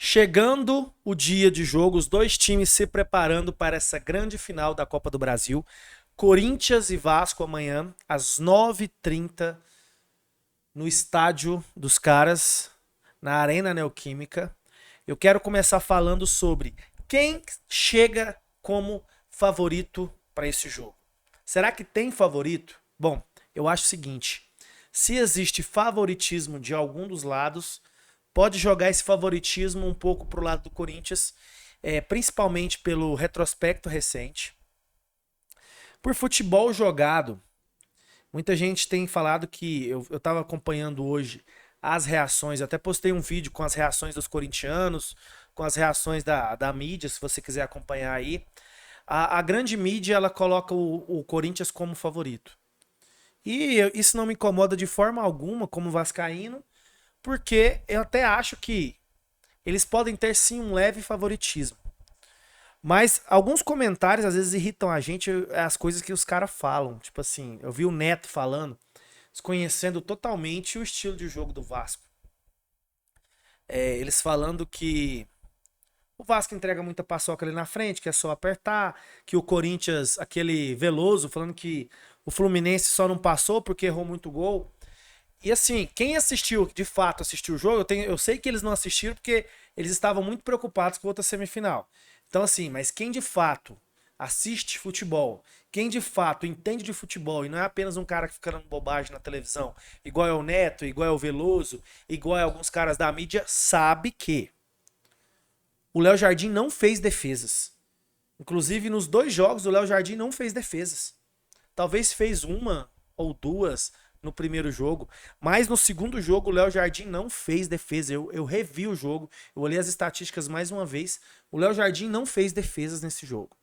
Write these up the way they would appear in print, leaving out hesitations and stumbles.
Chegando o dia de jogo, os dois times se preparando para essa grande final da Copa do Brasil. Corinthians e Vasco amanhã, às 9h30, no estádio dos caras, na Arena Neoquímica. Eu quero começar falando sobre quem chega como favorito para esse jogo. Será que tem favorito? Bom, eu acho o seguinte: se existe favoritismo de algum dos lados, pode jogar esse favoritismo um pouco pro lado do Corinthians, principalmente pelo retrospecto recente. Por futebol jogado, muita gente tem falado que eu estava acompanhando hoje as reações, eu até postei um vídeo com as reações dos corintianos, com as reações da mídia, se você quiser acompanhar aí. A grande mídia, ela coloca o Corinthians como favorito. E isso não me incomoda de forma alguma como vascaíno, porque eu até acho que eles podem ter sim um leve favoritismo. Mas alguns comentários às vezes irritam a gente, as coisas que os caras falam. Tipo assim, eu vi o Neto falando, desconhecendo totalmente o estilo de jogo do Vasco. Eles falando que o Vasco entrega muita paçoca ali na frente, que é só apertar, que o Corinthians, aquele Veloso, falando que o Fluminense só não passou porque errou muito gol. E assim, quem assistiu, de fato assistiu o jogo, eu sei que eles não assistiram porque eles estavam muito preocupados com a outra semifinal. Então assim, mas quem de fato assiste futebol, quem de fato entende de futebol e não é apenas um cara que fica dando bobagem na televisão, igual é o Neto, igual é o Veloso, igual é alguns caras da mídia, sabe que o Léo Jardim não fez defesas. Inclusive nos dois jogos o Léo Jardim não fez defesas. Talvez fez uma ou duas no primeiro jogo, mas no segundo jogo o Léo Jardim não fez defesa. Eu revi o jogo, eu olhei as estatísticas mais uma vez. O Léo Jardim não fez defesas nesse jogo.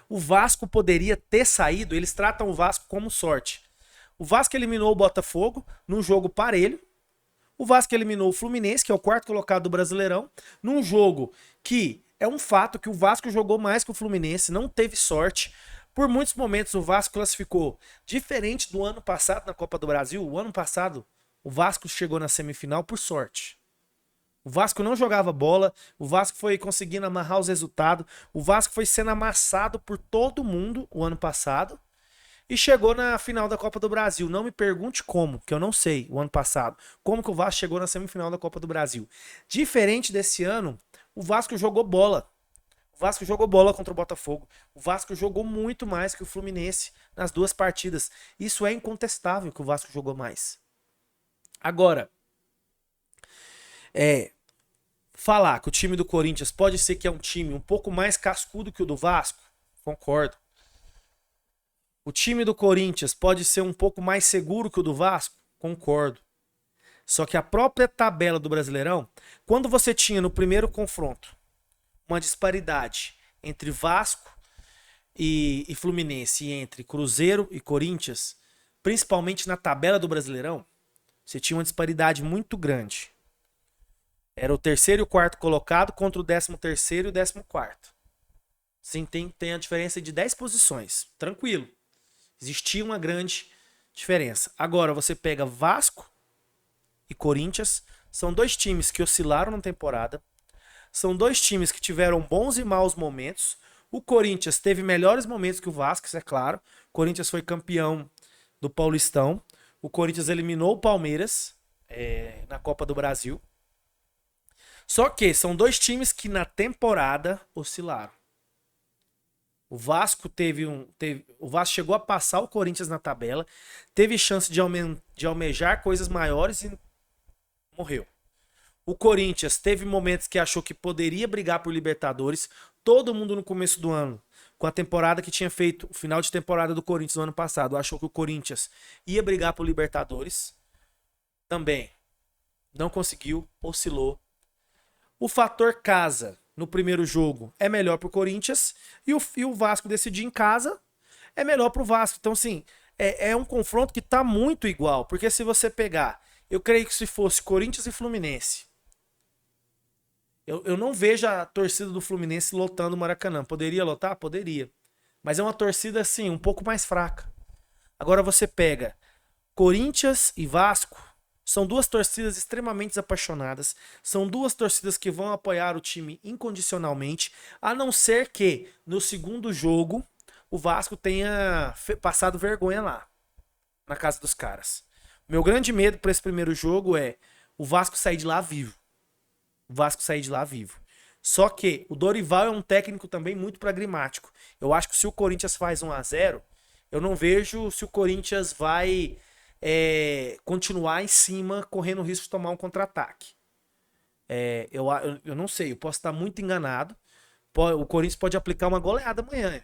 O Vasco poderia ter saído, eles tratam o Vasco como sorte. O Vasco eliminou o Botafogo num jogo parelho. O Vasco eliminou o Fluminense, que é o quarto colocado do Brasileirão, num jogo que é um fato que o Vasco jogou mais que o Fluminense, não teve sorte. Por muitos momentos o Vasco classificou diferente do ano passado na Copa do Brasil. O ano passado o Vasco chegou na semifinal por sorte. O Vasco não jogava bola, o Vasco foi conseguindo amarrar os resultados, o Vasco foi sendo amassado por todo mundo o ano passado e chegou na final da Copa do Brasil. Não me pergunte como, que eu não sei, o ano passado. Como que o Vasco chegou na semifinal da Copa do Brasil. Diferente desse ano, o Vasco jogou bola. O Vasco jogou bola contra o Botafogo. O Vasco jogou muito mais que o Fluminense nas duas partidas. Isso é incontestável que o Vasco jogou mais. Agora, falar que o time do Corinthians pode ser que é um time um pouco mais cascudo que o do Vasco, concordo. O time do Corinthians pode ser um pouco mais seguro que o do Vasco, concordo. Só que a própria tabela do Brasileirão, quando você tinha no primeiro confronto uma disparidade entre Vasco e Fluminense e entre Cruzeiro e Corinthians, principalmente na tabela do Brasileirão, você tinha uma disparidade muito grande. Era o terceiro e o quarto colocado contra o 13º e o 14º. Sim, tem a diferença de 10 posições. Tranquilo. Existia uma grande diferença. Agora você pega Vasco e Corinthians, são dois times que oscilaram na temporada. São dois times que tiveram bons e maus momentos. O Corinthians teve melhores momentos que o Vasco, isso é claro. O Corinthians foi campeão do Paulistão. O Corinthians eliminou o Palmeiras na Copa do Brasil. Só que são dois times que na temporada oscilaram. O Vasco o Vasco chegou a passar o Corinthians na tabela, teve chance de almejar coisas maiores e morreu. O Corinthians teve momentos que achou que poderia brigar por Libertadores. Todo mundo no começo do ano, com a temporada que tinha feito, o final de temporada do Corinthians no ano passado, achou que o Corinthians ia brigar por Libertadores. Também não conseguiu, oscilou. O fator casa no primeiro jogo é melhor pro Corinthians e o Vasco decidir em casa é melhor pro Vasco. Então, assim, é um confronto que tá muito igual. Porque se você pegar, eu creio que se fosse Corinthians e Fluminense, eu não vejo a torcida do Fluminense lotando o Maracanã. Poderia lotar? Poderia. Mas é uma torcida, assim, um pouco mais fraca. Agora você pega Corinthians e Vasco, São duas torcidas extremamente apaixonadas. São duas torcidas que vão apoiar o time incondicionalmente. A não ser que no segundo jogo o Vasco tenha passado vergonha lá, na casa dos caras. Meu grande medo para esse primeiro jogo é o Vasco sair de lá vivo. O Vasco sair de lá vivo. Só que o Dorival é um técnico também muito pragmático. Eu acho que se o Corinthians faz 1-0, eu não vejo se o Corinthians vai continuar em cima, correndo o risco de tomar um contra-ataque. Eu não sei, eu posso estar muito enganado. O Corinthians pode aplicar uma goleada amanhã.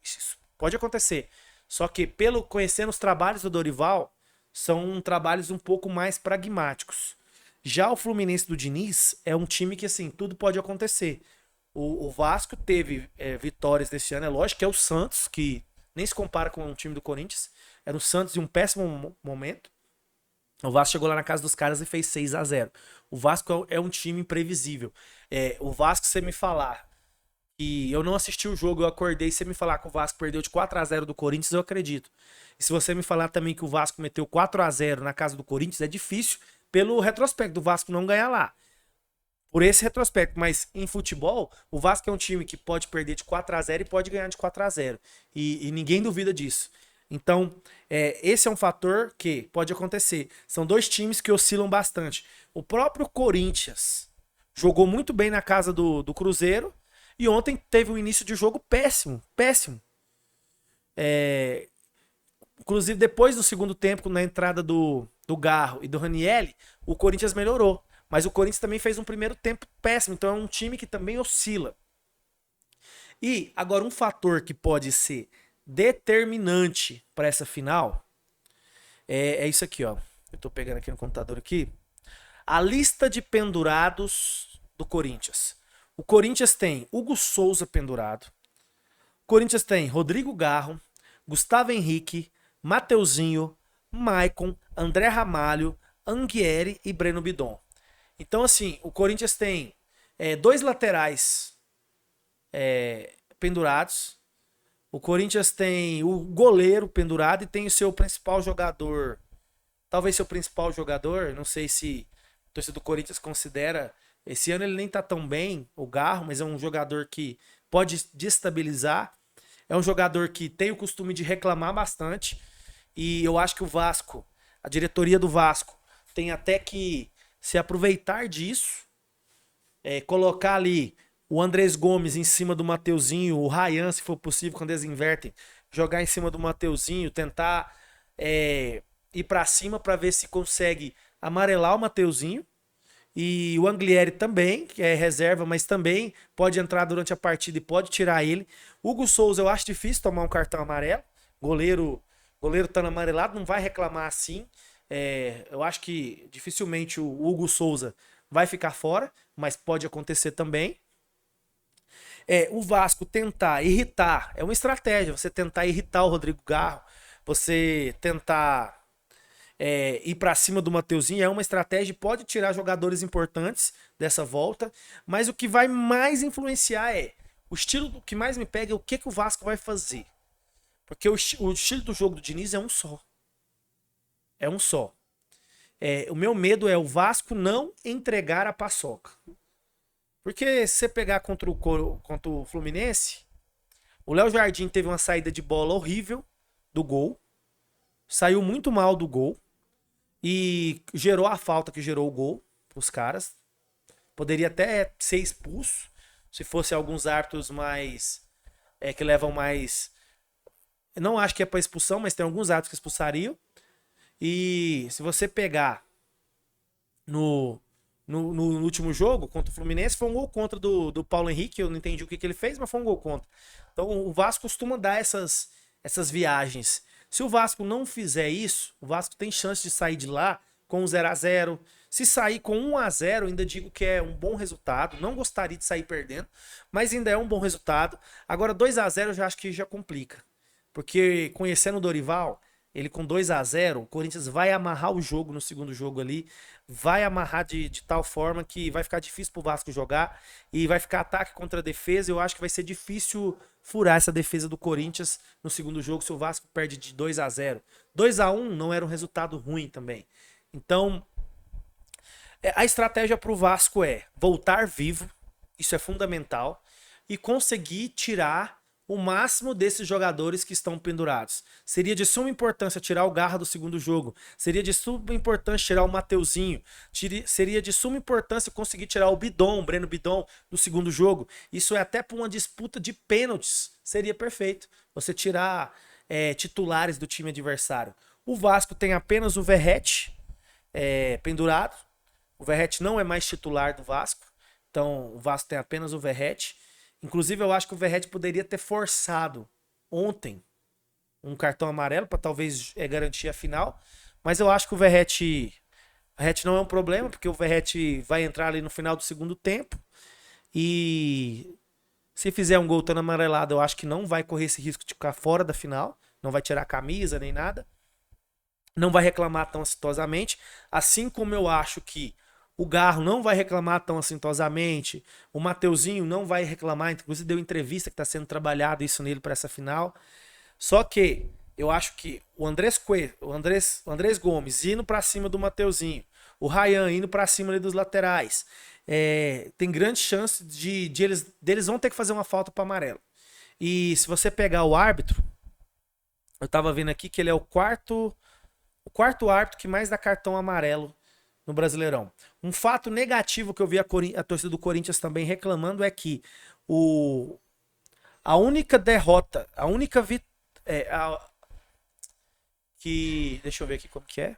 Isso pode acontecer. Só que, conhecendo os trabalhos do Dorival, são trabalhos um pouco mais pragmáticos. Já o Fluminense do Diniz é um time que, assim, tudo pode acontecer. O Vasco teve vitórias desse ano, é lógico que é o Santos, que nem se compara com o time do Corinthians. Era o Santos em um péssimo momento. O Vasco chegou lá na casa dos caras e fez 6-0. O Vasco é um time imprevisível. O Vasco, se você me falar que eu não assisti o jogo, eu acordei, e você me falar que o Vasco perdeu de 4-0 do Corinthians, eu acredito. E se você me falar também que o Vasco meteu 4-0 na casa do Corinthians, é difícil pelo retrospecto do Vasco não ganhar lá. Por esse retrospecto, mas em futebol, o Vasco é um time que pode perder de 4-0 e pode ganhar de 4-0. E ninguém duvida disso. Então, esse é um fator que pode acontecer. São dois times que oscilam bastante. O próprio Corinthians jogou muito bem na casa do Cruzeiro e ontem teve um início de jogo péssimo, péssimo. Inclusive, depois do segundo tempo, na entrada do Garro e do Ranielli, o Corinthians melhorou. Mas o Corinthians também fez um primeiro tempo péssimo. Então é um time que também oscila. E agora um fator que pode ser determinante para essa final é isso aqui, ó. Eu tô pegando aqui no computador aqui. A lista de pendurados do Corinthians. O Corinthians tem Hugo Souza pendurado. O Corinthians tem Rodrigo Garro, Gustavo Henrique, Mateuzinho, Maicon, André Ramalho, Anguieri e Breno Bidon. Então, assim, o Corinthians tem dois laterais pendurados. O Corinthians tem o goleiro pendurado e tem o seu principal jogador. Talvez seu principal jogador, não sei se o torcedor do Corinthians considera. Esse ano ele nem tá tão bem, o Garro, mas é um jogador que pode destabilizar. É um jogador que tem o costume de reclamar bastante. E eu acho que o Vasco, a diretoria do Vasco, tem até que se aproveitar disso, colocar ali o Andrés Gomes em cima do Mateuzinho, o Ryan, se for possível, quando eles invertem, jogar em cima do Mateuzinho, tentar ir para cima para ver se consegue amarelar o Mateuzinho. E o Anguieri também, que é reserva, mas também pode entrar durante a partida e pode tirar ele. Hugo Souza, eu acho difícil tomar um cartão amarelo. Goleiro tá amarelado, não vai reclamar assim. Eu acho que dificilmente o Hugo Souza vai ficar fora, mas pode acontecer também. O Vasco tentar irritar, é uma estratégia, você tentar irritar o Rodrigo Garro, você tentar ir para cima do Mateuzinho, é uma estratégia, pode tirar jogadores importantes dessa volta, mas o que vai mais influenciar o estilo que mais me pega é o que o Vasco vai fazer. Porque o estilo do jogo do Diniz é um só. É um só. O meu medo é o Vasco não entregar a paçoca. Porque se você pegar contra o Fluminense, o Léo Jardim teve uma saída de bola horrível do gol. Saiu muito mal do gol. E gerou a falta que gerou o gol pros caras. Poderia até ser expulso. Se fosse alguns árbitros mais... que levam mais... Eu não acho que é para expulsão, mas tem alguns árbitros que expulsariam. E se você pegar no último jogo contra o Fluminense, foi um gol contra do Paulo Henrique. Eu não entendi o que ele fez, mas foi um gol contra. Então o Vasco costuma dar essas viagens. Se o Vasco não fizer isso, o Vasco tem chance de sair de lá com 0-0. Se sair com 1-0, ainda digo que é um bom resultado. Não gostaria de sair perdendo, mas ainda é um bom resultado. Agora 2-0 eu já acho que já complica. Porque conhecendo o Dorival, ele com 2-0, o Corinthians vai amarrar o jogo no segundo jogo ali, vai amarrar de tal forma que vai ficar difícil pro Vasco jogar e vai ficar ataque contra defesa. Eu acho que vai ser difícil furar essa defesa do Corinthians no segundo jogo se o Vasco perde de 2-0. 2-1 não era um resultado ruim também. Então, a estratégia para o Vasco é voltar vivo, isso é fundamental, e conseguir tirar o máximo desses jogadores que estão pendurados. Seria de suma importância tirar o Garra do segundo jogo, seria de suma importância tirar o Mateuzinho, seria de suma importância conseguir tirar o Bidon, o Breno Bidon, do segundo jogo. Isso é até para uma disputa de pênaltis, seria perfeito. Você tirar titulares do time adversário. O Vasco tem apenas o Verratti pendurado. O Verratti não é mais titular do Vasco. Então o Vasco tem apenas o Verratti. Inclusive eu acho que o Verratti poderia ter forçado ontem um cartão amarelo para talvez garantir a final. Mas eu acho que o Verratti não é um problema, porque o Verratti vai entrar ali no final do segundo tempo. E se fizer um gol tão amarelado, eu acho que não vai correr esse risco de ficar fora da final. Não vai tirar a camisa nem nada. Não vai reclamar tão assintosamente. Assim como eu acho que o Garro não vai reclamar tão assintosamente. O Mateuzinho não vai reclamar. Inclusive deu entrevista que está sendo trabalhado isso nele para essa final. Só que eu acho que o Andrés Gomes indo para cima do Mateuzinho. O Ryan indo para cima ali dos laterais. Tem grande chance deles vão ter que fazer uma falta para amarelo. E se você pegar o árbitro, eu tava vendo aqui que ele é o quarto árbitro que mais dá cartão amarelo no Brasileirão. Um fato negativo que eu vi a torcida do Corinthians também reclamando é que a única derrota, a única deixa eu ver aqui como que é.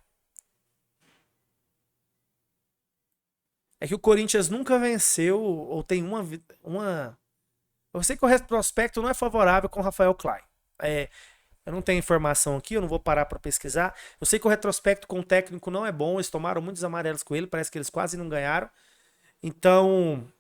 É que o Corinthians nunca venceu ou tem uma... Eu sei que o retrospecto não é favorável com o Rafael Klein. Eu não tenho informação aqui, eu não vou parar para pesquisar. Eu sei que o retrospecto com o técnico não é bom, eles tomaram muitos amarelos com ele, parece que eles quase não ganharam. Então,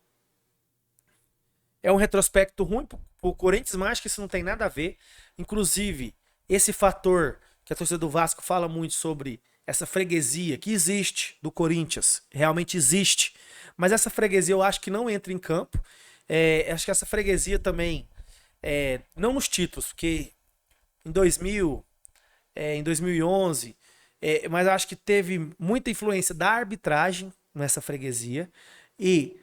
é um retrospecto ruim pro Corinthians, mas acho que isso não tem nada a ver. Inclusive, esse fator que a torcida do Vasco fala muito sobre essa freguesia que existe do Corinthians, realmente existe. Mas essa freguesia eu acho que não entra em campo. Acho que essa freguesia também, não nos títulos, porque em 2000, em 2011, mas eu acho que teve muita influência da arbitragem nessa freguesia. E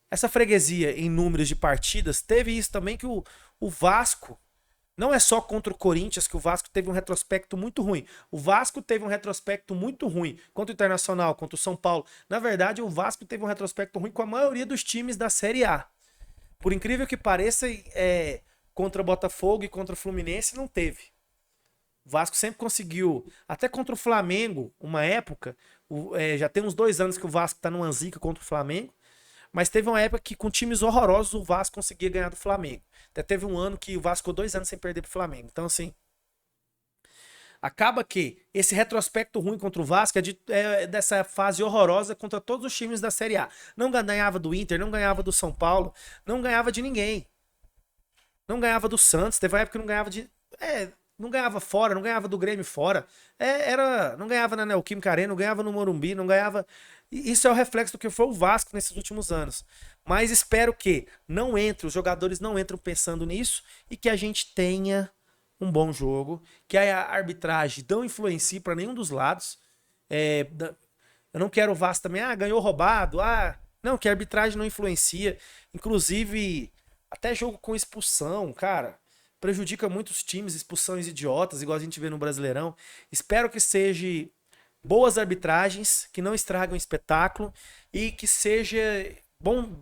essa freguesia em números de partidas, teve isso também que o Vasco, não é só contra o Corinthians que o Vasco teve um retrospecto muito ruim. O Vasco teve um retrospecto muito ruim contra o Internacional, contra o São Paulo. Na verdade, o Vasco teve um retrospecto ruim com a maioria dos times da Série A. Por incrível que pareça, contra o Botafogo e contra o Fluminense não teve. O Vasco sempre conseguiu, até contra o Flamengo, uma época, já tem uns 2 anos que o Vasco tá numa zica contra o Flamengo, mas teve uma época que com times horrorosos o Vasco conseguia ganhar do Flamengo. Até teve um ano que o Vasco ficou 2 anos sem perder pro Flamengo. Então, assim, acaba que esse retrospecto ruim contra o Vasco é dessa fase horrorosa contra todos os times da Série A. Não ganhava do Inter, não ganhava do São Paulo, não ganhava de ninguém. Não ganhava do Santos, teve uma época que não ganhava de... não ganhava fora, não ganhava do Grêmio fora. Não ganhava na Neoquímica Arena, não ganhava no Morumbi, não ganhava... Isso é o reflexo do que foi o Vasco nesses últimos anos. Mas espero que os jogadores não entram pensando nisso e que a gente tenha um bom jogo, que a arbitragem não influencie para nenhum dos lados. Eu não quero o Vasco também, ganhou roubado, não, que a arbitragem não influencia. Inclusive, até jogo com expulsão, cara, prejudica muitos times, expulsões idiotas, igual a gente vê no Brasileirão. Espero que seja boas arbitragens, que não estragam o espetáculo e que seja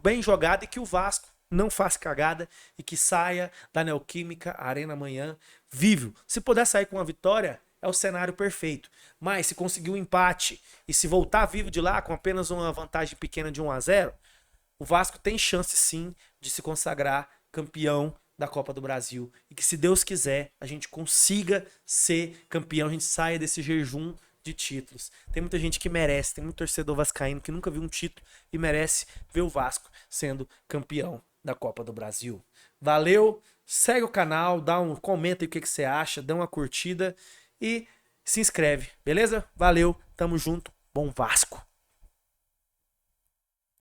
bem jogado e que o Vasco não faça cagada e que saia da Neoquímica Arena amanhã vivo. Se puder sair com uma vitória, é o cenário perfeito. Mas se conseguir um empate e se voltar vivo de lá com apenas uma vantagem pequena de 1-0, o Vasco tem chance sim de se consagrar campeão da Copa do Brasil. E que se Deus quiser, a gente consiga ser campeão, a gente saia desse jejum de títulos. Tem muita gente que merece, tem muito torcedor vascaíno que nunca viu um título e merece ver o Vasco sendo campeão da Copa do Brasil. Valeu, segue o canal, comenta aí o que você acha, dá uma curtida e se inscreve, beleza? Valeu, tamo junto, bom Vasco!